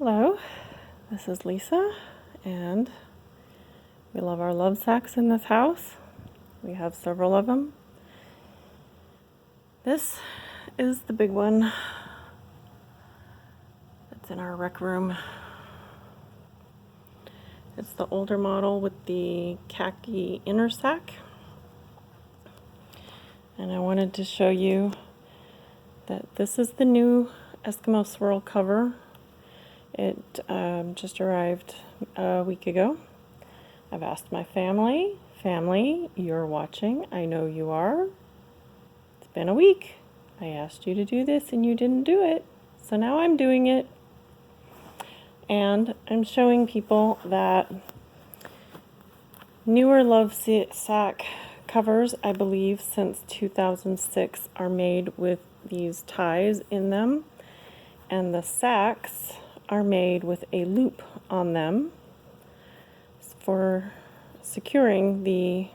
Hello, this is Lisa, and we love our LoveSacs in this house. We have several of them. This is the big one that's in our rec room. It's the older model with the khaki inner sac. And I wanted to show you that this is the new Eskimo Swirl cover. It just arrived a week ago. I've asked my family, you're watching, I know you are. It's been a week. I asked you to do this and you didn't do it. So now I'm doing it. And I'm showing people that newer LoveSac covers, I believe since 2006, are made with these ties in them. And the Sacs are made with a loop on them for securing the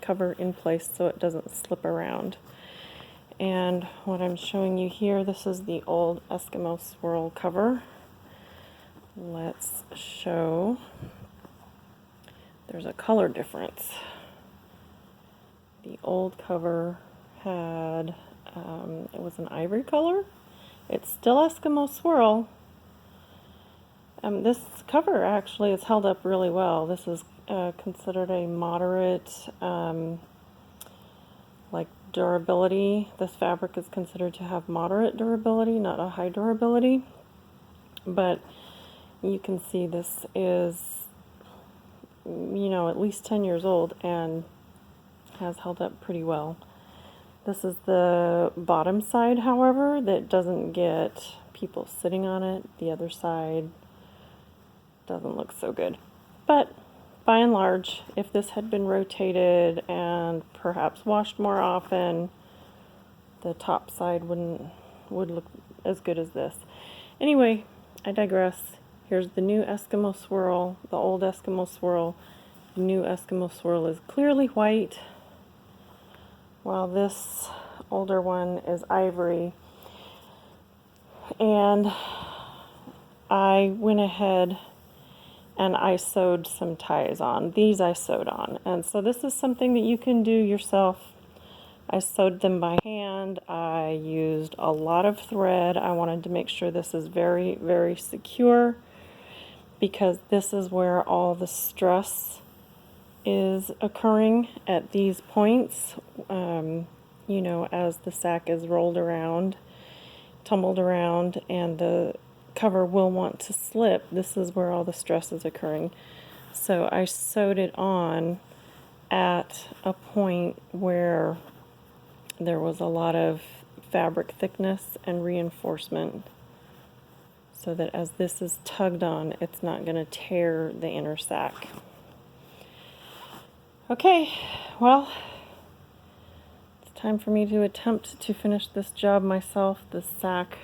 cover in place so it doesn't slip around. And what I'm showing you here, this is the old Eskimo Swirl cover. Let's show, there's a color difference. The old cover had, it was an ivory color. It's still Eskimo Swirl. This cover actually is held up really well. This is considered a moderate like durability. This fabric is considered to have moderate durability, not a high durability. But you can see this is, you know, at least 10 years old and has held up pretty well. This is the bottom side, however, that doesn't get people sitting on it. The other side doesn't look so good. But by and large, if this had been rotated and perhaps washed more often, the top side would look as good as this. Anyway, I digress. Here's the new Eskimo Swirl, the old Eskimo Swirl. The new Eskimo Swirl is clearly white, while this older one is ivory. And I went ahead and I sewed some ties on. These I sewed on. And so this is something that you can do yourself. I sewed them by hand. I used a lot of thread. I wanted to make sure this is very, very secure, because this is where all the stress is occurring at these points. You know, as the sac is rolled around, tumbled around, and the cover will want to slip, this is where all the stress is occurring. So I sewed it on at a point where there was a lot of fabric thickness and reinforcement, so that as this is tugged on, it's not going to tear the inner sac. Okay, well, it's time for me to attempt to finish this job myself. This sac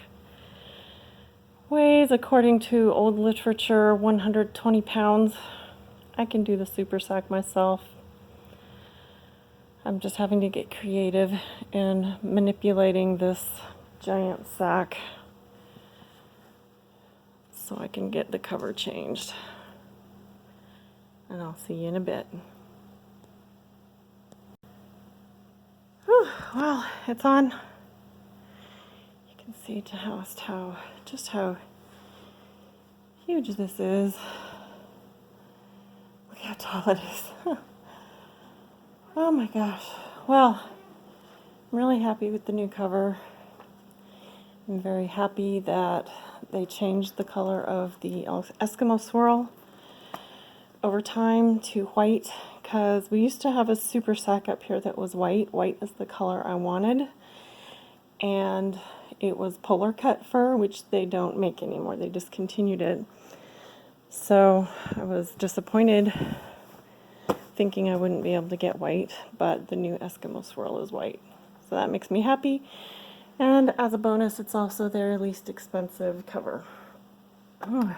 weighs, according to old literature, 120 pounds. I can do the SuperSac myself. I'm just having to get creative in manipulating this giant sac so I can get the cover changed. And I'll see you in a bit. Whew, well, it's on. You can see just how huge this is. Look how tall it is. Oh my gosh. Well, I'm really happy with the new cover. I'm very happy that they changed the color of the Eskimo Swirl over time to white, because we used to have a SuperSac up here that was white. White is the color I wanted. And it was Polar Cut Phur, which they don't make anymore. They discontinued it. So I was disappointed, thinking I wouldn't be able to get white, but the new Eskimo Swirl is white. So that makes me happy. And as a bonus, it's also their least expensive cover. Oh.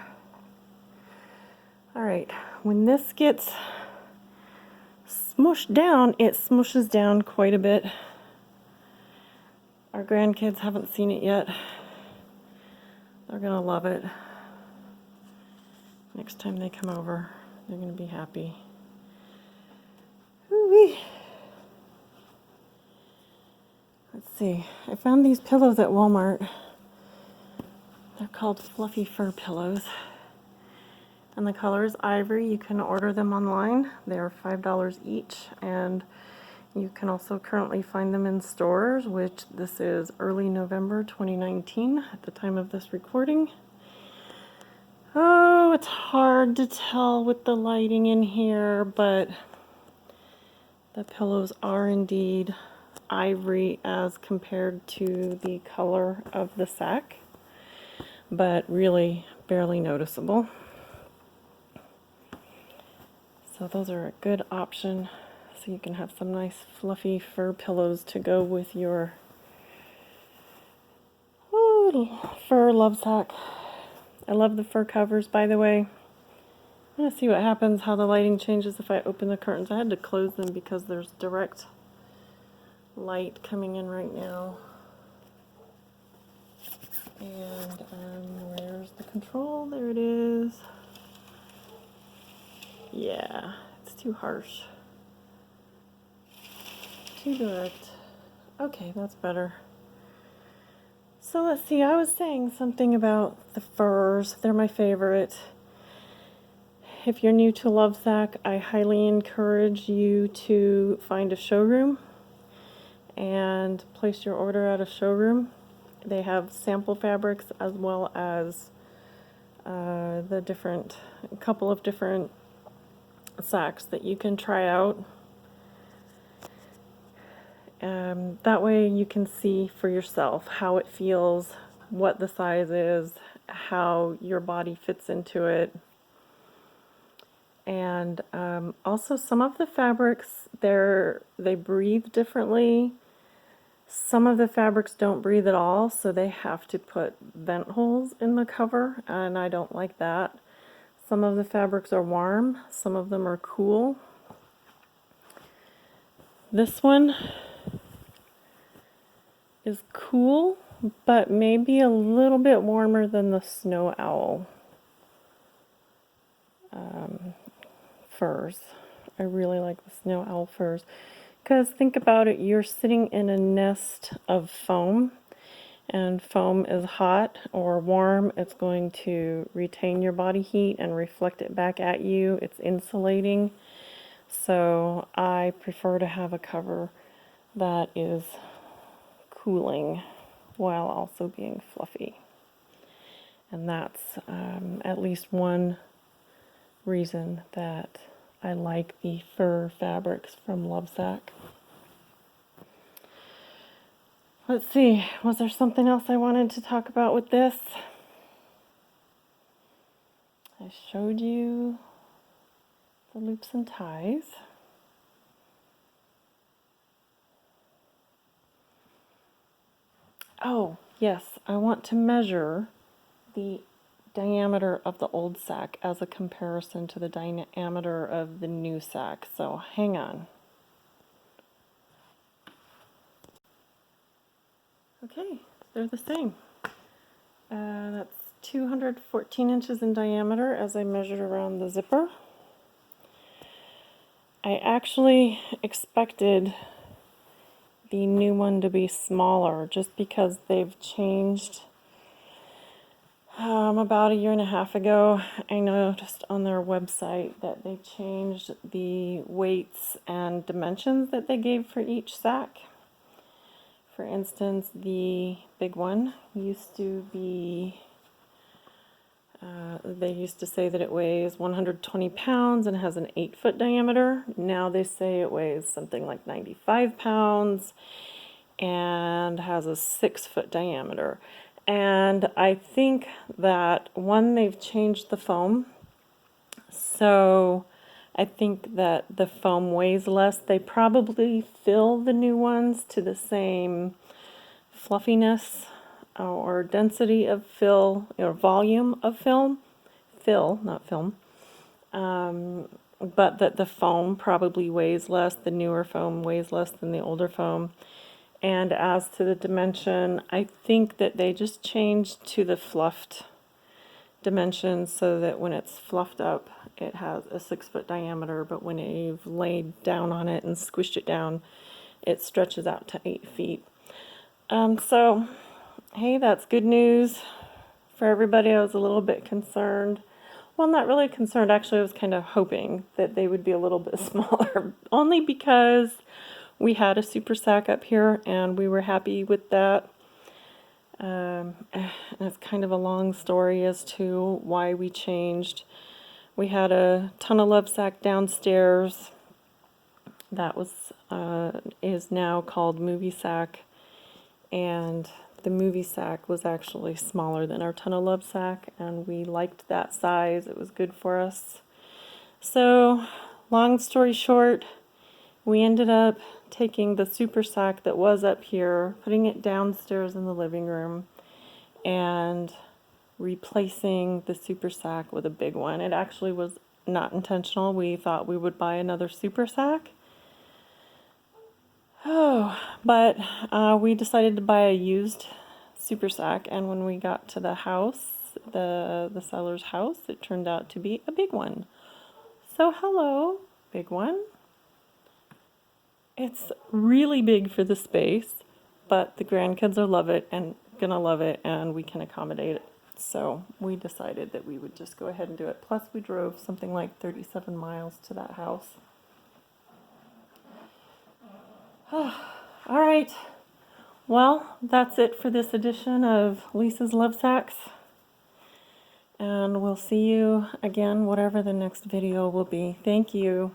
All right, when this gets smushed down, it smushes down quite a bit. Our grandkids haven't seen it yet. They're gonna love it. Next time they come over, they're going to be happy. Ooh-wee. Let's see. I found these pillows at Walmart. They're called fluffy fur pillows. And the color is ivory. You can order them online. They are $5 each. And you can also currently find them in stores, which this is early November 2019 at the time of this recording. Oh, it's hard to tell with the lighting in here, but the pillows are indeed ivory as compared to the color of the sack, but really barely noticeable. So those are a good option. So you can have some nice fluffy fur pillows to go with your fur LoveSac. I love the fur covers, by the way. I'm going to see what happens, how the lighting changes if I open the curtains. I had to close them because there's direct light coming in right now. And where's the control? There it is. Yeah, it's too harsh. Too direct. Okay, that's better. So let's see, I was saying something about the furs. They're my favorite. If you're new to LoveSac, I highly encourage you to find a showroom and place your order at a showroom. They have sample fabrics as well as a couple of different sacks that you can try out. That way you can see for yourself how it feels, what the size is, how your body fits into it. And also some of the fabrics, they breathe differently. Some of the fabrics don't breathe at all, so they have to put vent holes in the cover, and I don't like that. Some of the fabrics are warm, some of them are cool. This one is cool, but maybe a little bit warmer than the snow owl furs. I really like the snow owl furs because think about it, you're sitting in a nest of foam, and foam is hot or warm. It's going to retain your body heat and reflect it back at you. It's insulating. So I prefer to have a cover that is cooling while also being fluffy. And that's at least one reason that I like the fur fabrics from LoveSac. Let's see, was there something else I wanted to talk about with this? I showed you the loops and ties. Oh, yes, I want to measure the diameter of the old sack as a comparison to the diameter of the new sack. So hang on. Okay, they're the same. That's 214 inches in diameter as I measured around the zipper. I actually expected the new one to be smaller just because they've changed. About a year and a half ago, I noticed on their website that they changed the weights and dimensions that they gave for each sack. For instance, the big one used to be, they used to say that it weighs 120 pounds and has an 8-foot diameter. Now they say it weighs something like 95 pounds and has a 6-foot diameter. And I think that, one, they've changed the foam. So I think that the foam weighs less. They probably fill the new ones to the same fluffiness or density of fill, or volume of fill, not film. But that the foam probably weighs less. The newer foam weighs less than the older foam. And as to the dimension, I think that they just changed to the fluffed dimensions so that when it's fluffed up, it has a 6-foot diameter, but when you've laid down on it and squished it down, it stretches out to 8 feet. So, hey, that's good news for everybody. I was a little bit concerned. Well, not really concerned. Actually, I was kind of hoping that they would be a little bit smaller, only because we had a SuperSac up here and we were happy with that. It's kind of a long story as to why we changed. We had a ton of LoveSac downstairs. That was is now called MovieSac, and the MovieSac was actually smaller than our ton of LoveSac, and we liked that size. It was good for us. So, long story short, we ended up taking the SuperSac that was up here, putting it downstairs in the living room, and replacing the SuperSac with a big one. It actually was not intentional. We thought we would buy another SuperSac. But we decided to buy a used SuperSac, and when we got to the house, the seller's house, it turned out to be a big one. So hello, big one. It's really big for the space, but the grandkids will love it and gonna love it, and we can accommodate it. So we decided that we would just go ahead and do it. Plus we drove something like 37 miles to that house. All right. Well, that's it for this edition of Lisa's LoveSacs. And we'll see you again, whatever the next video will be. Thank you.